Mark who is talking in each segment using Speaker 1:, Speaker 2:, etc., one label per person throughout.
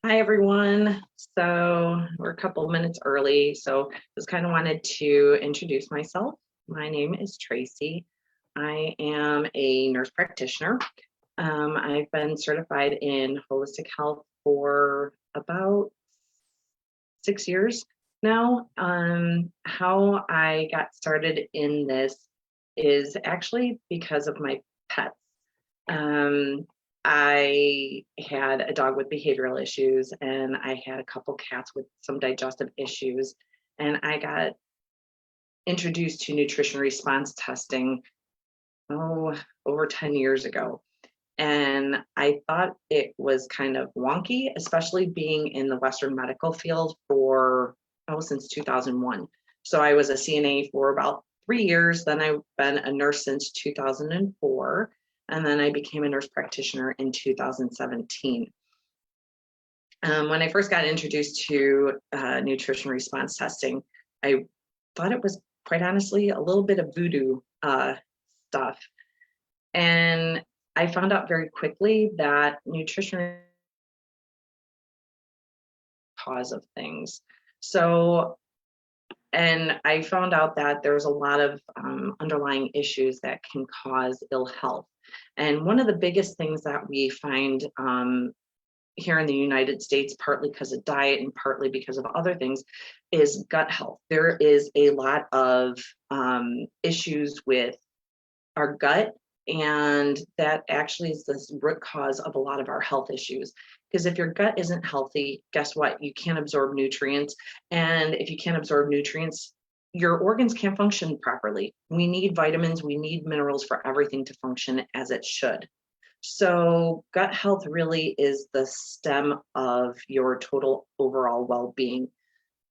Speaker 1: Hi, everyone. So we're a couple minutes early, so just kind of wanted to introduce myself. My name is Tracy. I am a nurse practitioner. I've been certified in holistic health for about 6 years now. How I got started in this is actually because of my pets. Um, I had a dog with behavioral issues, and I had a couple cats with some digestive issues, and I got introduced to nutrition response testing, over 10 years ago. And I thought it was kind of wonky, especially being in the Western medical field for, since 2001. So I was a CNA for about 3 years. Then I've been a nurse since 2004. And then I became a nurse practitioner in 2017. When I first got introduced to nutrition response testing, I thought it was quite honestly a little bit of voodoo stuff. And I found out very quickly that nutrition cause of things. So, and I found out that there's a lot of underlying issues that can cause ill health. And one of the biggest things that we find here in the United States, partly because of diet and partly because of other things, is gut health. There is a lot of issues with our gut, and that actually is the root cause of a lot of our health issues. Because if your gut isn't healthy, guess what? You can't absorb nutrients. And if you can't absorb nutrients, your organs can't function properly. We need vitamins, we need minerals for everything to function as it should. So, gut health really is the stem of your total overall well being.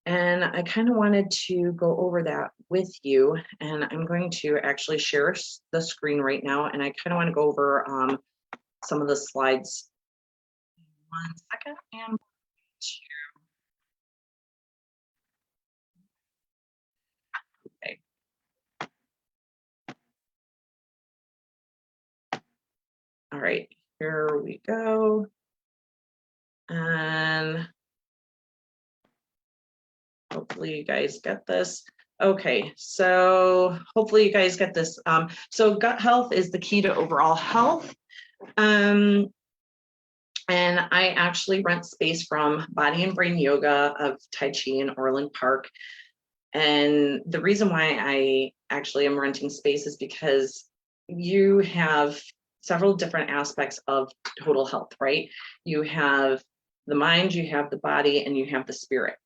Speaker 1: And I kind of wanted to go over that with you. And I'm going to actually share the screen right now. And I kind of want to go over some of the slides. 1 second. And okay. All right, here we go. And hopefully you guys get this. Okay, so hopefully you guys get this. So gut health is the key to overall health. And I actually rent space from Body and Brain Yoga of Tai Chi in Orland Park. And the reason why I actually am renting space is because you have several different aspects of total health, right? You have the mind, you have the body, and you have the spirit.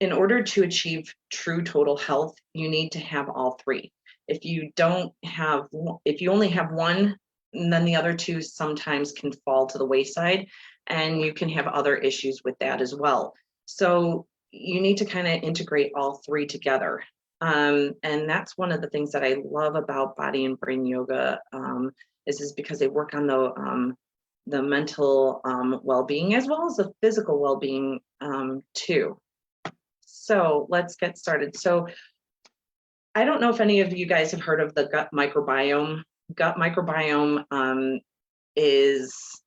Speaker 1: In order to achieve true total health, you need to have all three. If you only have one, then the other two sometimes can fall to the wayside, and you can have other issues with that as well. So you need to kind of integrate all three together. And that's one of the things that I love about Body and Brain Yoga, is because they work on the mental well-being as well as the physical well-being too. So let's get started. So I don't know if any of you guys have heard of the gut microbiome. Gut microbiome is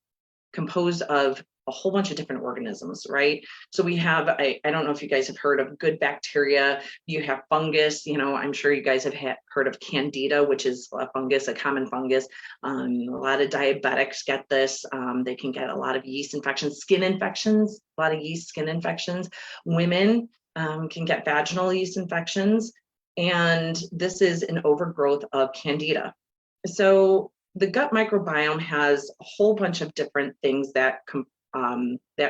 Speaker 1: composed of a whole bunch of different organisms, right? So we have, I don't know if you guys have heard of good bacteria, you have fungus, I'm sure you guys have heard of candida, which is a fungus, a common fungus. A lot of diabetics get this. They can get a lot of yeast infections, skin infections, a lot of yeast skin infections. Women can get vaginal yeast infections, and this is an overgrowth of candida. So the gut microbiome has a whole bunch of different things that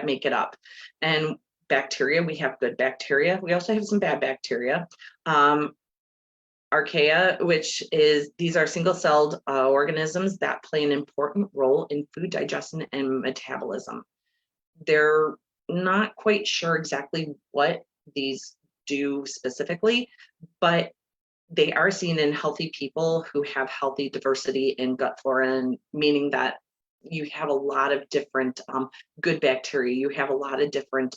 Speaker 1: make it up. And bacteria, we have good bacteria. We also have some bad bacteria. Archaea, these are single-celled organisms that play an important role in food digestion and metabolism. They're not quite sure exactly what these do specifically, but they are seen in healthy people who have healthy diversity in gut flora, and meaning that you have a lot of different good bacteria. You have a lot of different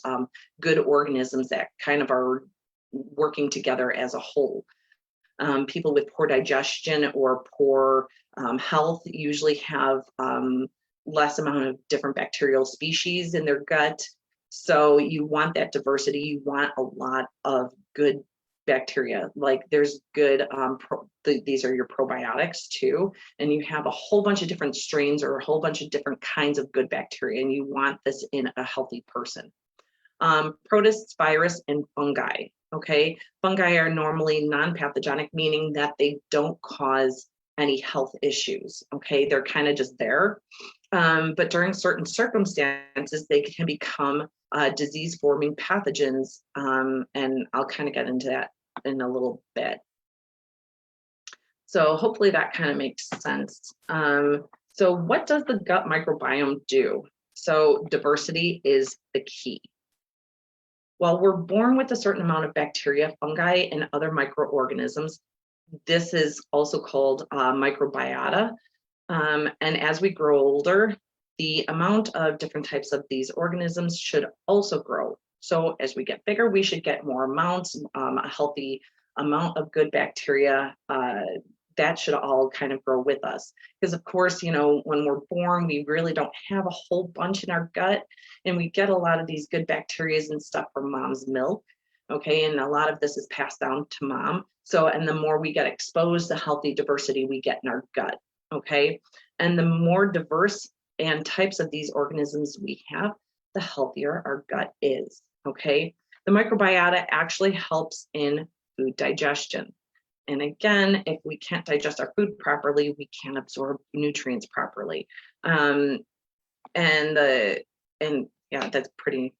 Speaker 1: good organisms that kind of are working together as a whole. People with poor digestion or poor health usually have less amount of different bacterial species in their gut. So you want that diversity. You want a lot of good bacteria. Like there's good, these are your probiotics too. And you have a whole bunch of different strains or a whole bunch of different kinds of good bacteria. And you want this in a healthy person. Protists, virus, and fungi. Okay, fungi are normally non-pathogenic, meaning that they don't cause any health issues. Okay, they're kind of just there. But during certain circumstances, they can become disease-forming pathogens, and I'll kind of get into that in a little bit. So hopefully that kind of makes sense. So what does the gut microbiome do? So diversity is the key. Well, we're born with a certain amount of bacteria, fungi, and other microorganisms. This is also called microbiota. And as we grow older, the amount of different types of these organisms should also grow. So as we get bigger, we should get more amounts, a healthy amount of good bacteria. That should all kind of grow with us. Because of course, you know, when we're born, we really don't have a whole bunch in our gut, and we get a lot of these good bacteria and stuff from mom's milk. Okay, and a lot of this is passed down to mom. So, and the more we get exposed to healthy diversity we get in our gut. Okay, and the more diverse and types of these organisms we have, the healthier our gut is. Okay, the microbiota actually helps in food digestion. And again, if we can't digest our food properly, we can't absorb nutrients properly. And yeah, that's pretty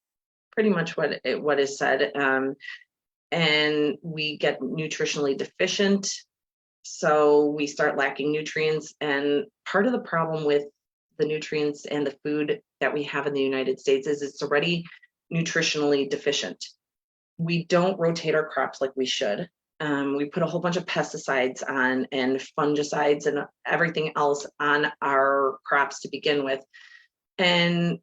Speaker 1: much what is said. And we get nutritionally deficient, so we start lacking nutrients. And part of the problem with the nutrients and the food that we have in the United States is it's already nutritionally deficient. We don't rotate our crops like we should. We put a whole bunch of pesticides on and fungicides and everything else on our crops to begin with. And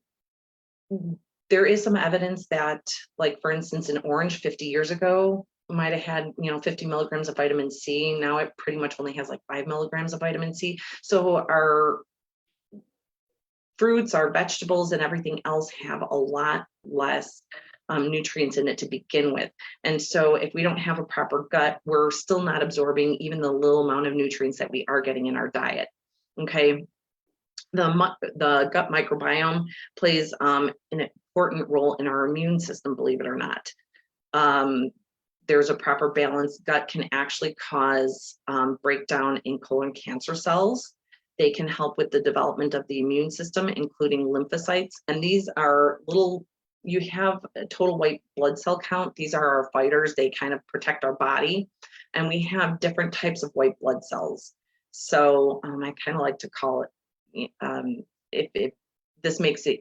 Speaker 1: there is some evidence that, like, for instance, an orange 50 years ago might have had, 50 milligrams of vitamin C. Now it pretty much only has like 5 milligrams of vitamin C. So our fruits, our vegetables, and everything else have a lot less nutrients in it to begin with. And so if we don't have a proper gut, we're still not absorbing even the little amount of nutrients that we are getting in our diet. Okay. The gut microbiome plays an important role in our immune system, believe it or not. There's a proper balance. Gut can actually cause breakdown in colon cancer cells. They can help with the development of the immune system, including lymphocytes. And these are you have a total white blood cell count. These are our fighters. They kind of protect our body. And we have different types of white blood cells. So I kind of like to call it, if this makes it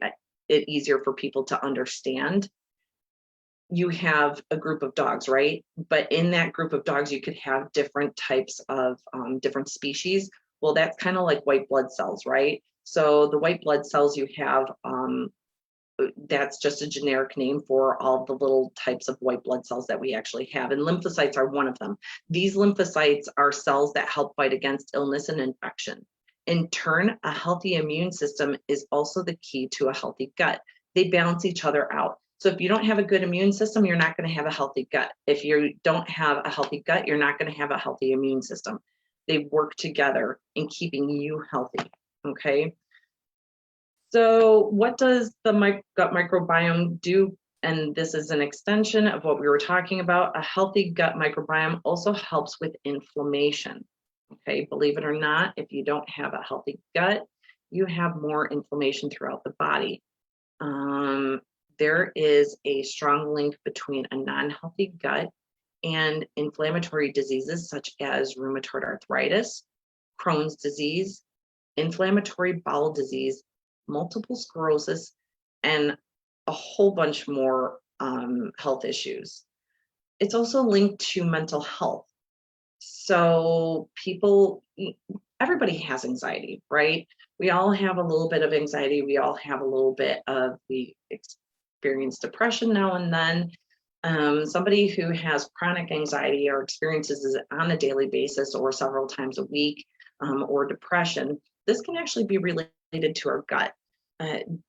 Speaker 1: easier for people to understand, you have a group of dogs, right? But in that group of dogs, you could have different types of different species. Well, that's kind of like white blood cells, right? So the white blood cells you have, that's just a generic name for all the little types of white blood cells that we actually have. And lymphocytes are one of them. These lymphocytes are cells that help fight against illness and infection. In turn, a healthy immune system is also the key to a healthy gut. They balance each other out. So if you don't have a good immune system, you're not going to have a healthy gut. If you don't have a healthy gut, you're not going to have a healthy immune system. They work together in keeping you healthy, okay? So what does the gut microbiome do? And this is an extension of what we were talking about. A healthy gut microbiome also helps with inflammation. Okay, believe it or not, if you don't have a healthy gut, you have more inflammation throughout the body. There is a strong link between a non-healthy gut and inflammatory diseases such as rheumatoid arthritis, Crohn's disease, inflammatory bowel disease, multiple sclerosis, and a whole bunch more health issues. It's also linked to mental health. So everybody has anxiety, right? We all have a little bit of anxiety. We all have a little bit we experience depression now and then. Somebody who has chronic anxiety or experiences it on a daily basis or several times a week, or depression, this can actually be related to our gut.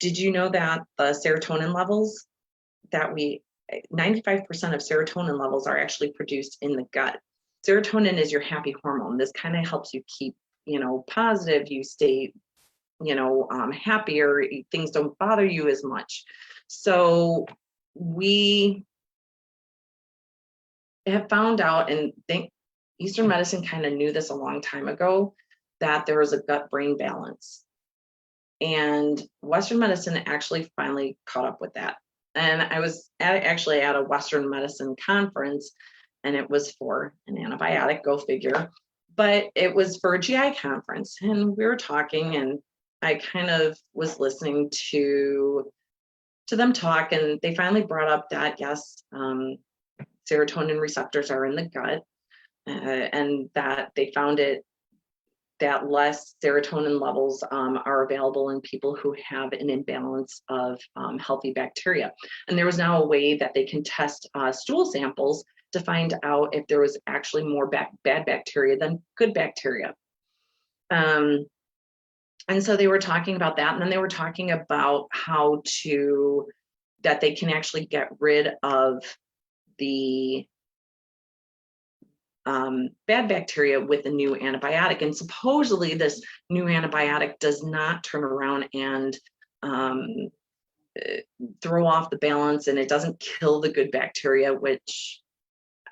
Speaker 1: Did you know that the serotonin levels that 95% of serotonin levels are actually produced in the gut. Serotonin is your happy hormone. This kind of helps you keep, positive. You stay, happier. Things don't bother you as much. So we have found out, and think Eastern medicine kind of knew this a long time ago, that there was a gut-brain balance. And Western medicine actually finally caught up with that. And I was actually at a Western medicine conference, and it was for an antibiotic, go figure, but it was for a GI conference. And we were talking, and I kind of was listening to them talk, and they finally brought up that, yes, serotonin receptors are in the gut, and that they found it that less serotonin levels are available in people who have an imbalance of healthy bacteria. And there was now a way that they can test stool samples to find out if there was actually more bad bacteria than good bacteria. And so they were talking about that, and then they were talking about that they can actually get rid of the bad bacteria with a new antibiotic. And supposedly this new antibiotic does not turn around and throw off the balance, and it doesn't kill the good bacteria, which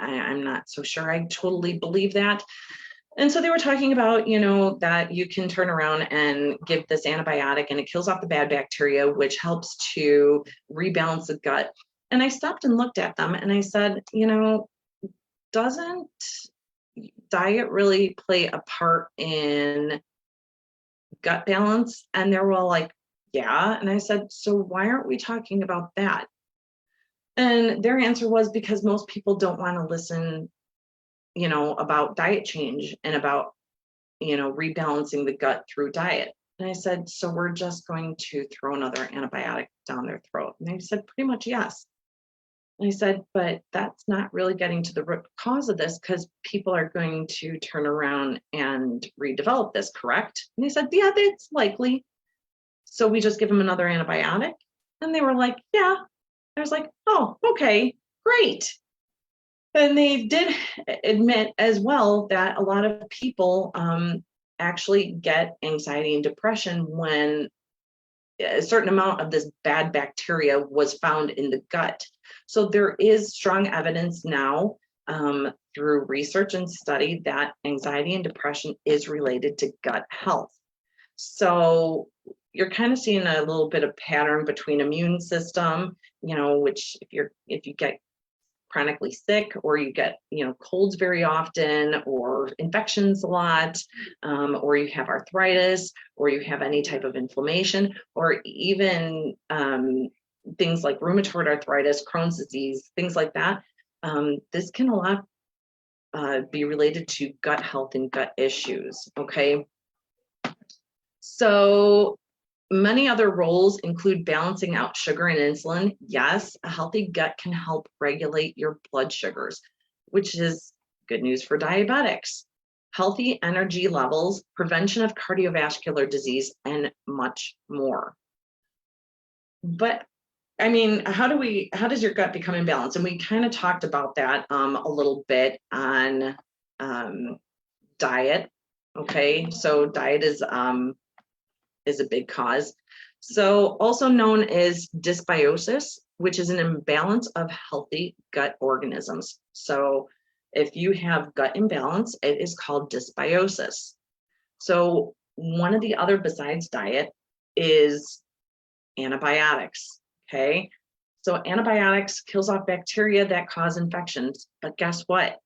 Speaker 1: I'm not so sure I totally believe that. And so they were talking about, that you can turn around and give this antibiotic and it kills off the bad bacteria, which helps to rebalance the gut. And I stopped and looked at them and I said, doesn't diet really play a part in gut balance? And they were all like, yeah. And I said, so why aren't we talking about that? And their answer was because most people don't want to listen, about diet change and about, rebalancing the gut through diet. And I said, so we're just going to throw another antibiotic down their throat? And they said, pretty much yes. And I said, but that's not really getting to the root cause of this, because people are going to turn around and redevelop this, correct? And they said, yeah, that's likely. So we just give them another antibiotic? And they were like, yeah. I was like, oh, okay, great. And they did admit as well that a lot of people actually get anxiety and depression when a certain amount of this bad bacteria was found in the gut. So there is strong evidence now through research and study that anxiety and depression is related to gut health. So you're kind of seeing a little bit of pattern between immune system, which if you get chronically sick, or you get colds very often, or infections a lot, or you have arthritis, or you have any type of inflammation, or even things like rheumatoid arthritis, Crohn's disease, things like that, this can a lot be related to gut health and gut issues. Okay, so many other roles include balancing out sugar and insulin. Yes, a healthy gut can help regulate your blood sugars, which is good news for diabetics. Healthy energy levels, prevention of cardiovascular disease, and much more. But I mean, how does your gut become imbalanced? And we kind of talked about that a little bit on diet. Okay, so diet is a big cause. So also known as dysbiosis, which is an imbalance of healthy gut organisms. So if you have gut imbalance, it is called dysbiosis. So one of the other besides diet is antibiotics, okay? So antibiotics kills off bacteria that cause infections, but guess what?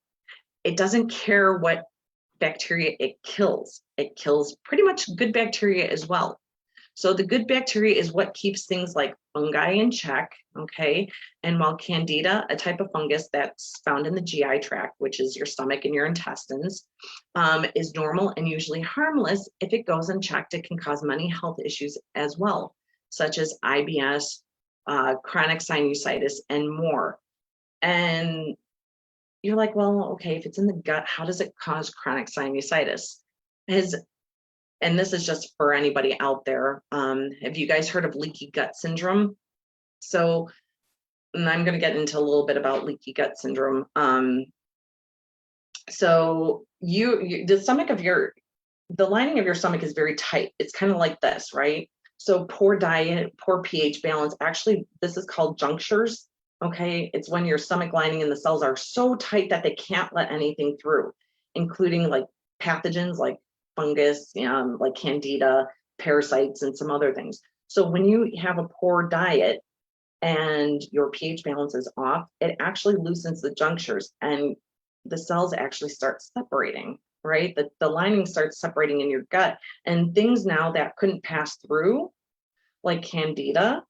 Speaker 1: It doesn't care what bacteria it kills. It kills pretty much good bacteria as well. So the good bacteria is what keeps things like fungi in check, okay? And while Candida, a type of fungus that's found in the GI tract, which is your stomach and your intestines, is normal and usually harmless, if it goes unchecked, it can cause many health issues as well, such as IBS, chronic sinusitis, and more. And you're like, well, okay, if it's in the gut, how does it cause chronic sinusitis? And this is just for anybody out there. Have you guys heard of leaky gut syndrome? So and I'm going to get into a little bit about leaky gut syndrome. So the lining of your stomach is very tight. It's kind of like this, right? So poor diet, poor pH balance, actually, this is called junctures. Okay. It's when your stomach lining and the cells are so tight that they can't let anything through, including like pathogens like fungus, like candida, parasites, and some other things. So when you have a poor diet and your pH balance is off, it actually loosens the junctures and the cells actually start separating, right? The lining starts separating in your gut, and things now that couldn't pass through, like candida,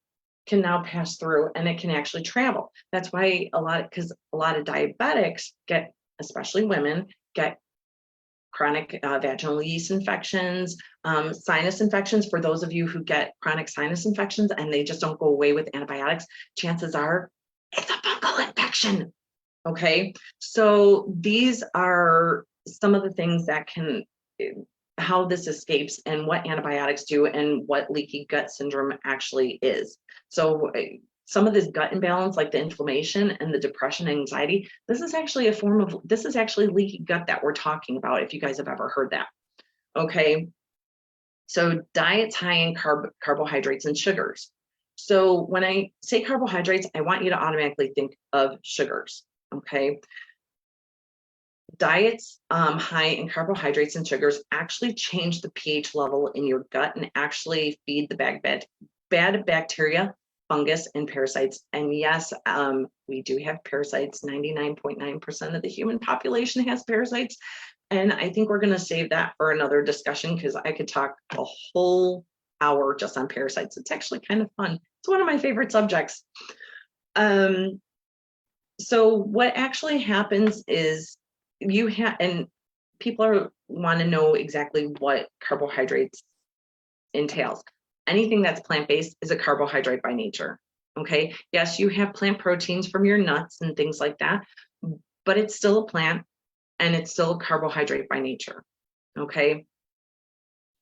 Speaker 1: can now pass through and it can actually travel. That's why because a lot of diabetics get, especially women, get chronic vaginal yeast infections, sinus infections. For those of you who get chronic sinus infections and they just don't go away with antibiotics, chances are it's a fungal infection. Okay, so these are some of the things that can, how this escapes and what antibiotics do and what leaky gut syndrome actually is. So some of this gut imbalance, like the inflammation and the depression, anxiety, this is actually leaky gut that we're talking about, if you guys have ever heard that. Okay, so diets high in carbohydrates and sugars. So when I say carbohydrates, I want you to automatically think of sugars. Okay, diets high in carbohydrates and sugars actually change the pH level in your gut and actually feed the bad bacteria, fungus, and parasites. And yes, we do have parasites. 99.9% of the human population has parasites. And I think we're going to save that for another discussion, because I could talk a whole hour just on parasites. It's actually kind of fun. It's one of my favorite subjects. So what actually happens is and people want to know exactly what carbohydrates entails. Anything that's plant-based is a carbohydrate by nature. Okay. Yes, you have plant proteins from your nuts and things like that, but it's still a plant and it's still a carbohydrate by nature. Okay.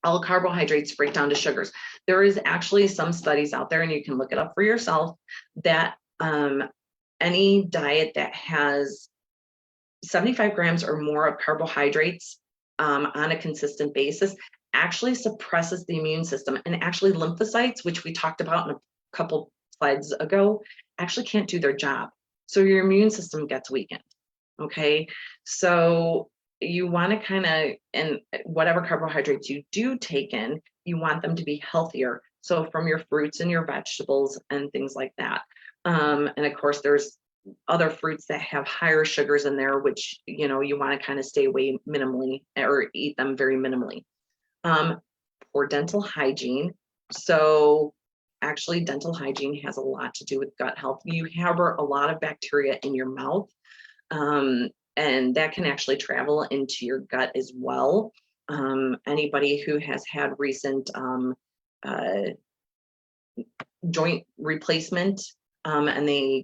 Speaker 1: All carbohydrates break down to sugars. There is actually some studies out there, and you can look it up for yourself, that any diet that has 75 grams or more of carbohydrates on a consistent basis actually suppresses the immune system, and actually lymphocytes, which we talked about in a couple slides ago, actually can't do their job. So your immune system gets weakened. Okay, so you want to kind of, and whatever carbohydrates you do take in, you want them to be healthier. So from your fruits and your vegetables and things like that. And of course, there's other fruits that have higher sugars in there, which, you want to kind of stay away minimally or eat them very minimally. Poor dental hygiene. So actually, dental hygiene has a lot to do with gut health. You harbor a lot of bacteria in your mouth, and that can actually travel into your gut as well. Anybody who has had recent joint replacement, and they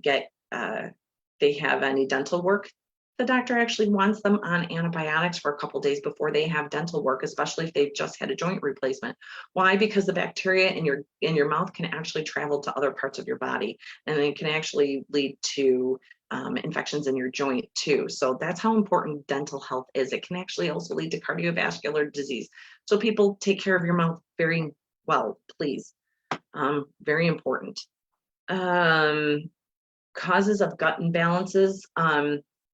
Speaker 1: have any dental work, the doctor actually wants them on antibiotics for a couple days before they have dental work, especially if they've just had a joint replacement. Why? Because the bacteria in your mouth can actually travel to other parts of your body, and it can actually lead to infections in your joint too. So that's how important dental health is. It can actually also lead to cardiovascular disease. So people, take care of your mouth very well, please. Very important. Causes of gut imbalances,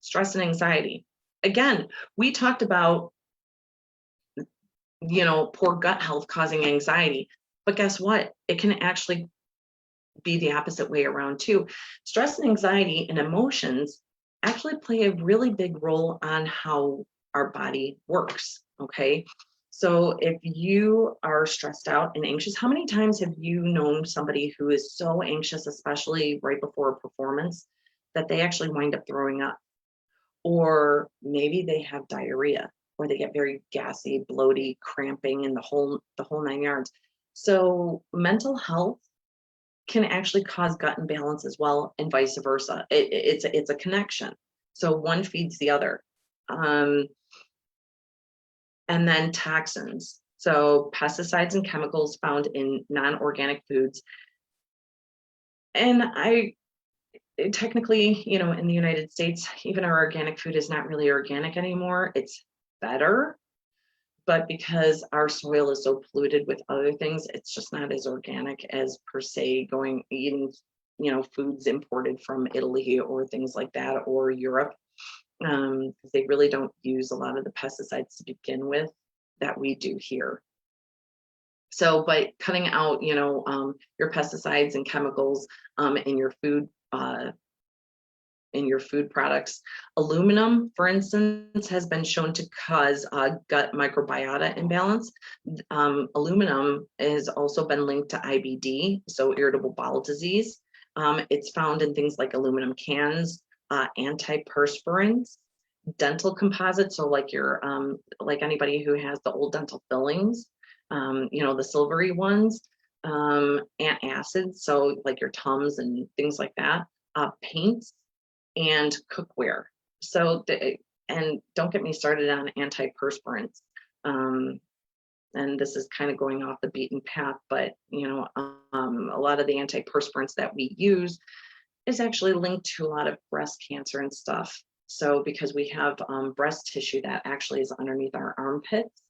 Speaker 1: stress and anxiety. Again, we talked about, poor gut health causing anxiety, but guess what? It can actually be the opposite way around too. Stress and anxiety and emotions actually play a really big role on how our body works. Okay. So if you are stressed out and anxious, how many times have you known somebody who is so anxious, especially right before a performance, that they actually wind up throwing up? Or maybe they have diarrhea, or they get very gassy, bloaty, cramping, and the whole 9 yards. So mental health can actually cause gut imbalance as well, and vice versa. It's a connection. So one feeds the other. And then toxins. So pesticides and chemicals found in non-organic foods. And technically, in the United States, even our organic food is not really organic anymore. It's better, but because our soil is so polluted with other things, it's just not as organic as per se eating, foods imported from Italy or things like that, or Europe. They really don't use a lot of the pesticides to begin with that we do here. So by cutting out, your pesticides and chemicals in your food, in your food products. Aluminum, for instance, has been shown to cause gut microbiota imbalance. Aluminum has also been linked to IBD, so irritable bowel disease. It's found in things like aluminum cans, antiperspirants, dental composites, so like like anybody who has the old dental fillings, the silvery ones, antacids, so like your Tums and things like that, paints, and cookware. So, and don't get me started on antiperspirants. And this is kind of going off the beaten path, but a lot of the antiperspirants that we use is actually linked to a lot of breast cancer and stuff. So because we have breast tissue that actually is underneath our armpits,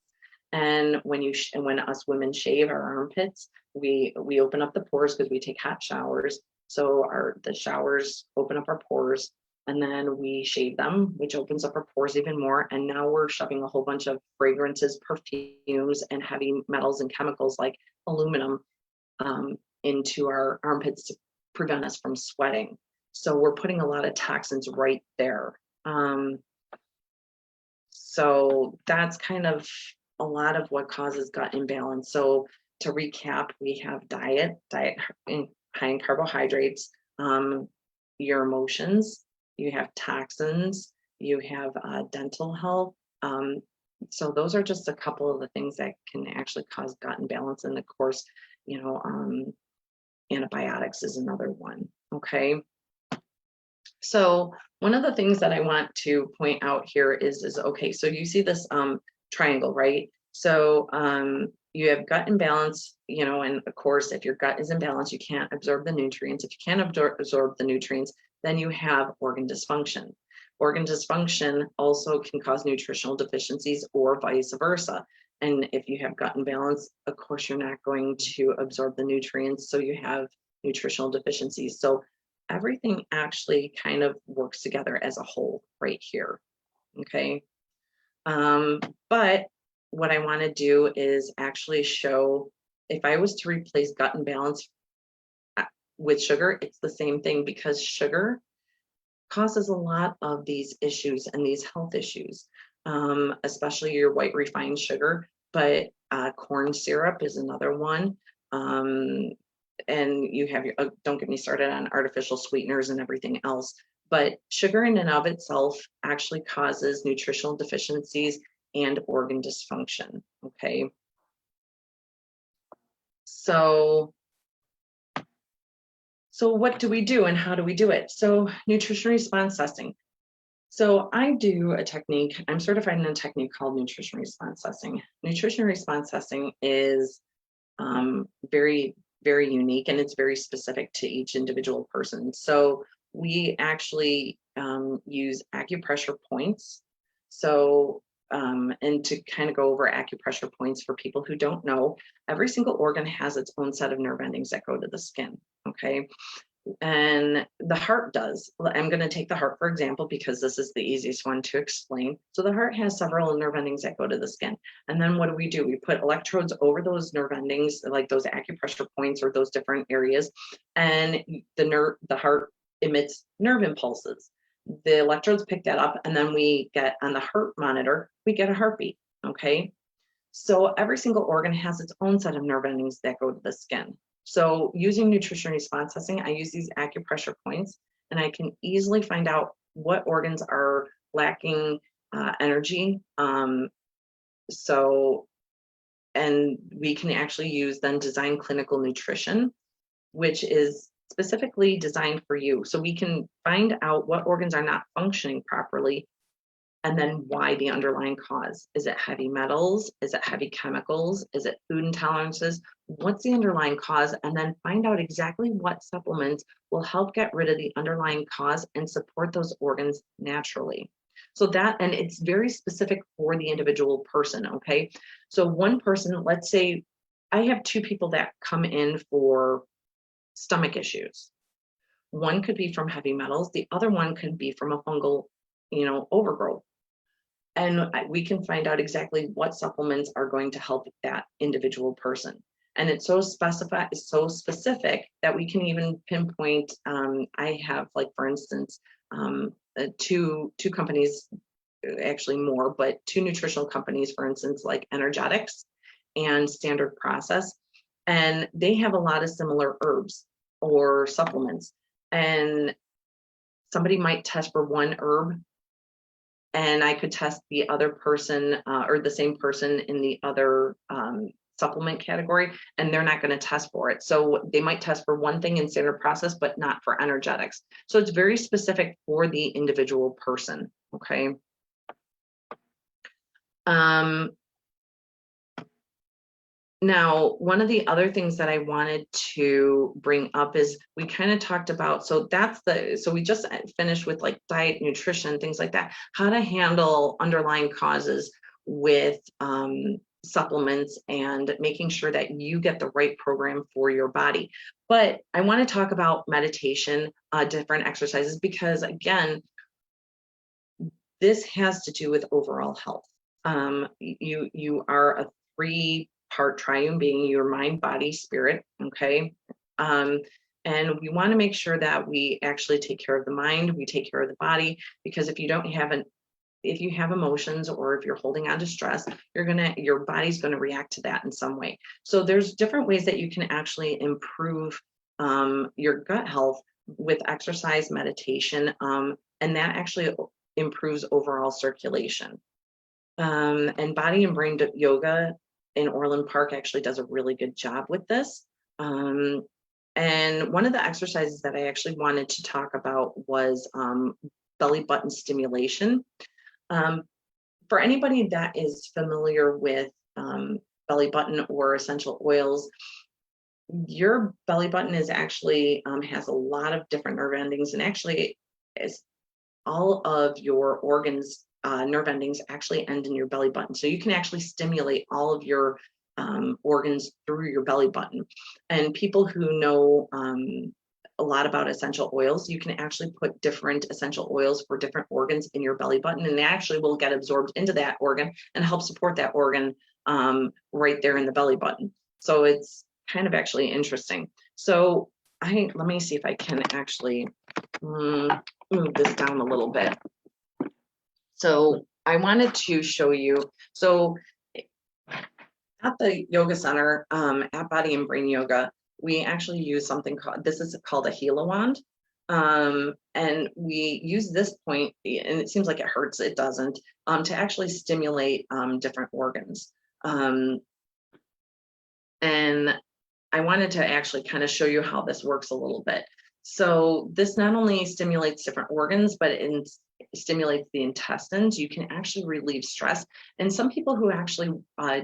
Speaker 1: and when us women shave our armpits, we open up the pores because we take hot showers. So the showers open up our pores, and then we shave them, which opens up our pores even more. And now we're shoving a whole bunch of fragrances, perfumes, and heavy metals and chemicals like aluminum into our armpits to prevent us from sweating. So we're putting a lot of toxins right there. So that's kind of a lot of what causes gut imbalance. So to recap, we have diet high in carbohydrates, your emotions, you have toxins, you have dental health. So those are just a couple of the things that can actually cause gut imbalance. And of course, antibiotics is another one. Okay. So one of the things that I want to point out here is okay, so you see this triangle, right? So you have gut imbalance, and of course, if your gut is imbalanced, you can't absorb the nutrients. If you can't absorb the nutrients, then you have organ dysfunction. Organ dysfunction also can cause nutritional deficiencies or vice versa. And if you have gut imbalance, of course, you're not going to absorb the nutrients, so you have nutritional deficiencies. So everything actually kind of works together as a whole right here. Okay. But what I want to do is actually show, if I was to replace gut imbalance with sugar, it's the same thing, because sugar causes a lot of these issues and these health issues, especially your white refined sugar, but corn syrup is another one. And you have don't get me started on artificial sweeteners and everything else, but sugar in and of itself actually causes nutritional deficiencies and organ dysfunction. Okay. So what do we do and how do we do it? So nutrition response testing. So I do a technique, I'm certified in a technique called nutrition response testing. Nutrition response testing is very, very unique, and it's very specific to each individual person. So we actually use acupressure points. So, and to kind of go over acupressure points for people who don't know, every single organ has its own set of nerve endings that go to the skin, okay? And the heart does. I'm going to take the heart, for example, because this is the easiest one to explain. So the heart has several nerve endings that go to the skin. And then what do? We put electrodes over those nerve endings, like those acupressure points or those different areas. And the heart emits nerve impulses. The electrodes pick that up, and then we get on the heart monitor, we get a heartbeat. Okay. So every single organ has its own set of nerve endings that go to the skin. So using nutrition response testing, I use these acupressure points, and I can easily find out what organs are lacking energy. And we can actually use then design clinical nutrition, which is specifically designed for you. So we can find out what organs are not functioning properly and then why the underlying cause. Is it heavy metals? Is it heavy chemicals? Is it food intolerances? What's the underlying cause? And then find out exactly what supplements will help get rid of the underlying cause and support those organs naturally. So that, and it's very specific for the individual person, okay? So one person, let's say I have two people that come in for stomach issues. One could be from heavy metals, the other one could be from a fungal, overgrowth. And we can find out exactly what supplements are going to help that individual person. And it's so specific that we can even pinpoint. I have, like, for instance, two companies, actually more, but two nutritional companies, for instance, like Energetics and Standard Process, and they have a lot of similar herbs or supplements. And somebody might test for one herb, and I could test the other person or the same person in the other supplement category, and they're not going to test for it. So they might test for one thing in Standard Process, but not for Energetics. So it's very specific for the individual person. Okay. Now, one of the other things that I wanted to bring up is we kind of talked about, so we just finished with like diet, nutrition, things like that, how to handle underlying causes with supplements and making sure that you get the right program for your body. But I want to talk about meditation, different exercises, because again, this has to do with overall health. You are a three-part triune being, your mind, body, spirit. Okay. And we want to make sure that we actually take care of the mind, we take care of the body, because if you have emotions, or if you're holding on to stress, your body's going to react to that in some way. So there's different ways that you can actually improve your gut health with exercise, meditation, and that actually improves overall circulation. And body and brain yoga in Orland Park actually does a really good job with this. And one of the exercises that I actually wanted to talk about was belly button stimulation. For anybody that is familiar with belly button or essential oils, your belly button is actually has a lot of different nerve endings, and actually is all of your organs, nerve endings actually end in your belly button. So you can actually stimulate all of your organs through your belly button. And people who know a lot about essential oils, you can actually put different essential oils for different organs in your belly button, and they actually will get absorbed into that organ and help support that organ right there in the belly button. So it's kind of actually interesting. So let me see if I can actually move this down a little bit. So I wanted to show you, so at the yoga center, at Body and Brain Yoga, we actually use something called a Hela wand. And we use this point, and it seems like it hurts, it doesn't, to actually stimulate different organs. And I wanted to actually kind of show you how this works a little bit. So this not only stimulates different organs, but it stimulates the intestines. You can actually relieve stress. And some people who actually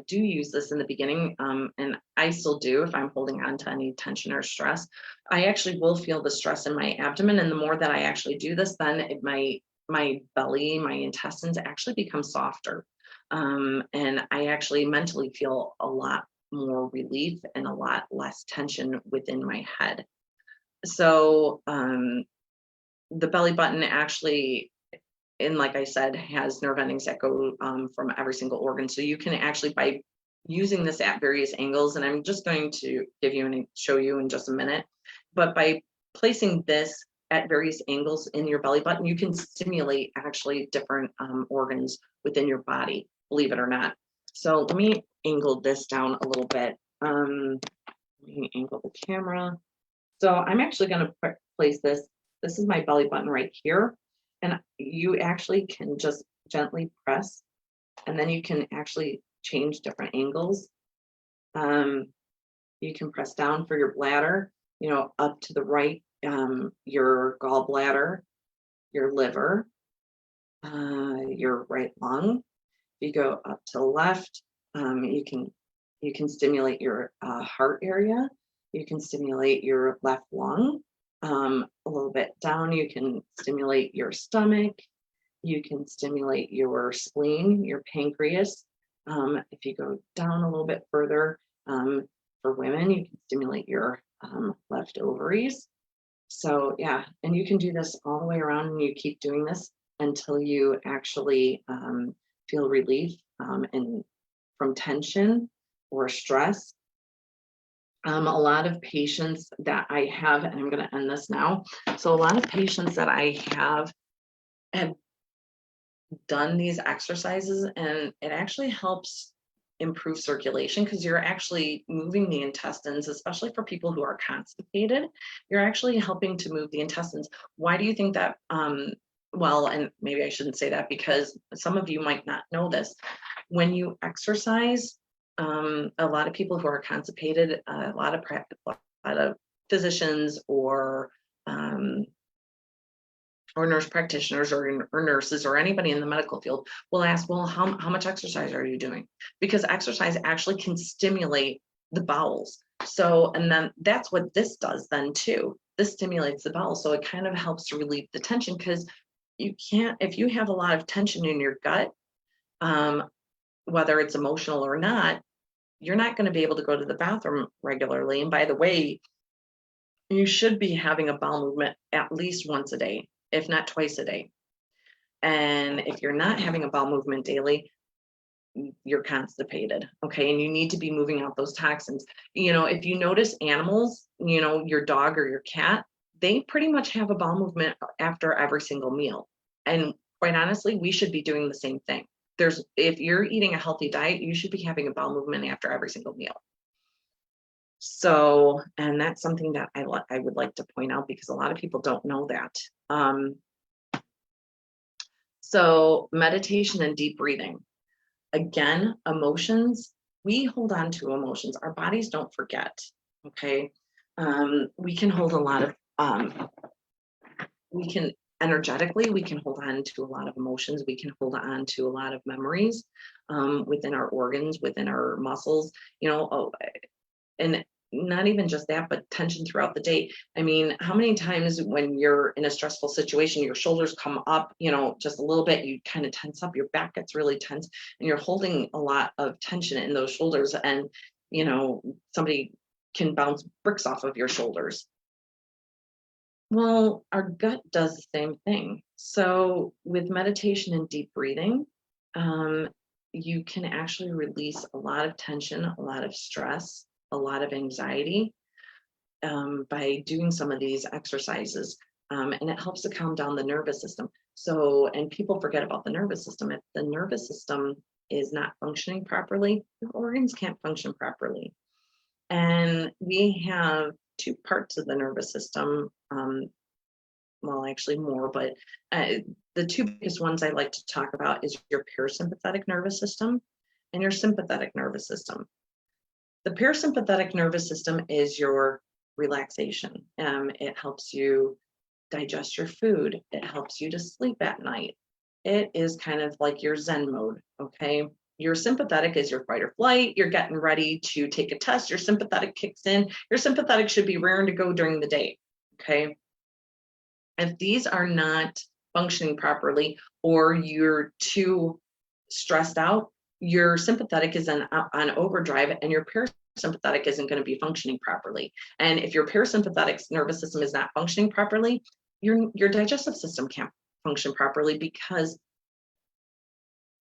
Speaker 1: do use this in the beginning, and I still do if I'm holding on to any tension or stress, I actually will feel the stress in my abdomen. And the more that I actually do this, then my belly, my intestines actually become softer. And I actually mentally feel a lot more relief and a lot less tension within my head. So the belly button actually, and like I said, has nerve endings that go from every single organ. So you can actually, by using this at various angles, and I'm just going to give you and show you in just a minute, but by placing this at various angles in your belly button, you can stimulate actually different organs within your body, believe it or not. So let me angle this down a little bit. Let me angle the camera. So I'm actually going to place this. This is my belly button right here. And you actually can just gently press, and then you can actually change different angles. You can press down for your bladder, up to the right, your gallbladder, your liver, your right lung. If you go up to the left, you can stimulate your heart area. You can stimulate your left lung. A little bit down, you can stimulate your stomach. You can stimulate your spleen, your pancreas. If you go down a little bit further, for women, you can stimulate your left ovaries. So yeah, and you can do this all the way around, and you keep doing this until you actually feel relief and from tension or stress. A lot of patients that I have, and I'm going to end this now. So a lot of patients that I have done these exercises, and it actually helps improve circulation because you're actually moving the intestines, especially for people who are constipated. You're actually helping to move the intestines. Why do you think that? Well, and maybe I shouldn't say that because some of you might not know this. When you exercise, a lot of people who are constipated, a lot of physicians um, or nurse practitioners or nurses or anybody in the medical field will ask, well, how much exercise are you doing? Because exercise actually can stimulate the bowels. So, and then that's what this does then too. This stimulates the bowels. So it kind of helps to relieve the tension because you can't, if you have a lot of tension in your gut, whether it's emotional or not, you're not going to be able to go to the bathroom regularly. And by the way, you should be having a bowel movement at least once a day, if not twice a day. And if you're not having a bowel movement daily, you're constipated, okay? And you need to be moving out those toxins. You know, if you notice animals, you know, your dog or your cat, they pretty much have a bowel movement after every single meal. And quite honestly, we should be doing the same thing. If you're eating a healthy diet, you should be having a bowel movement after every single meal. So, and that's something that I would like to point out because a lot of people don't know that. So meditation and deep breathing. Again, emotions, we hold on to emotions. Our bodies don't forget, okay? We can hold a lot of, we can energetically, we can hold on to a lot of emotions. We can hold on to a lot of memories within our organs, within our muscles, you know, and not even just that, but tension throughout the day. I mean, how many times when you're in a stressful situation, your shoulders come up, you know, just a little bit, you kind of tense up, your back gets really tense, and you're holding a lot of tension in those shoulders. And, you know, somebody can bounce bricks off of your shoulders. Well, our gut does the same thing. So with meditation and deep breathing, you can actually release a lot of tension, a lot of stress, a lot of anxiety by doing some of these exercises. And it helps to calm down the nervous system. So, and people forget about the nervous system. If the nervous system is not functioning properly, your organs can't function properly. And we have two parts of the nervous system. Well, actually more, but the two biggest ones I like to talk about is your parasympathetic nervous system and your sympathetic nervous system. The parasympathetic nervous system is your relaxation. It helps you digest your food. It helps you to sleep at night. It is kind of like your Zen mode, okay? Your sympathetic is your fight or flight. You're getting ready to take a test. Your sympathetic kicks in. Your sympathetic should be raring to go during the day, okay? If these are not functioning properly or you're too stressed out, your sympathetic is on overdrive and your parasympathetic isn't going to be functioning properly. And if your parasympathetic nervous system is not functioning properly, your digestive system can't function properly because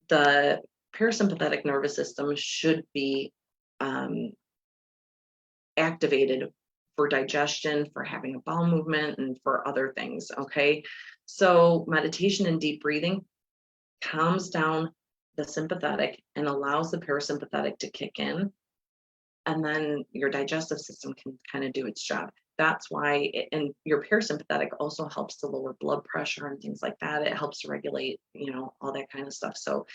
Speaker 1: the parasympathetic nervous system should be activated for digestion, for having a bowel movement, and for other things, okay? So meditation and deep breathing calms down the sympathetic and allows the parasympathetic to kick in, and then your digestive system can kind of do its job. That's why, and your parasympathetic also helps to lower blood pressure and things like that. It helps to regulate, you know, all that kind of stuff. So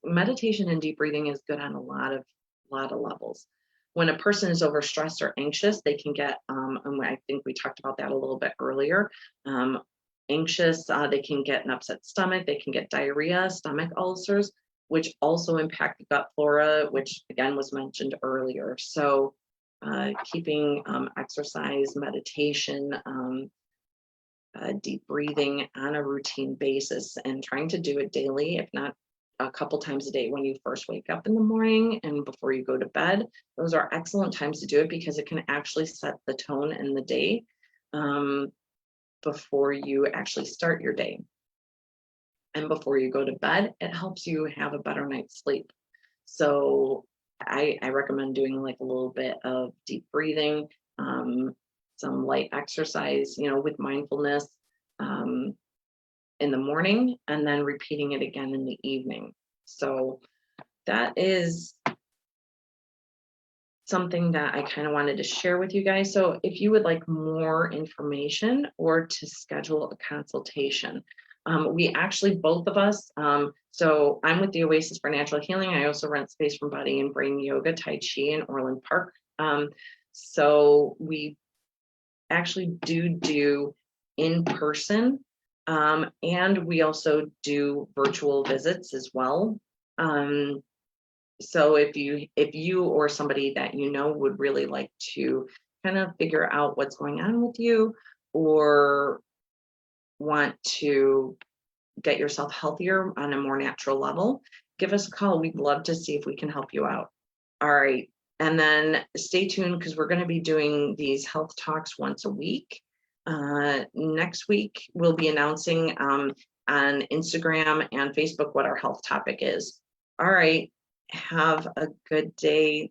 Speaker 1: meditation and deep breathing is good on a lot of levels. When a person is overstressed or anxious, they can get, and I think we talked about that a little bit earlier, anxious, they can get an upset stomach, they can get diarrhea, stomach ulcers, which also impact the gut flora, which again was mentioned earlier. So keeping exercise, meditation, deep breathing on a routine basis and trying to do it daily, if not a couple times a day when you first wake up in the morning and before you go to bed. Those are excellent times to do it because it can actually set the tone in the day before you actually start your day. And before you go to bed, it helps you have a better night's sleep. So I recommend doing like a little bit of deep breathing, some light exercise, with mindfulness in the morning, and then repeating it again in the evening. So that is something that I kind of wanted to share with you guys. So if you would like more information or to schedule a consultation, we actually, both of us, so I'm with the Oasis for Natural Healing. I also rent space from Body and Brain Yoga, Tai Chi in Orland Park. So we actually do in person, and we also do virtual visits as well. So if you or somebody that would really like to kind of figure out what's going on with you, or want to get yourself healthier on a more natural level, give us a call. We'd love to see if we can help you out. All right. And then stay tuned because we're going to be doing these health talks once a week. Next week, we'll be announcing on Instagram and Facebook what our health topic is. All right. Have a good day.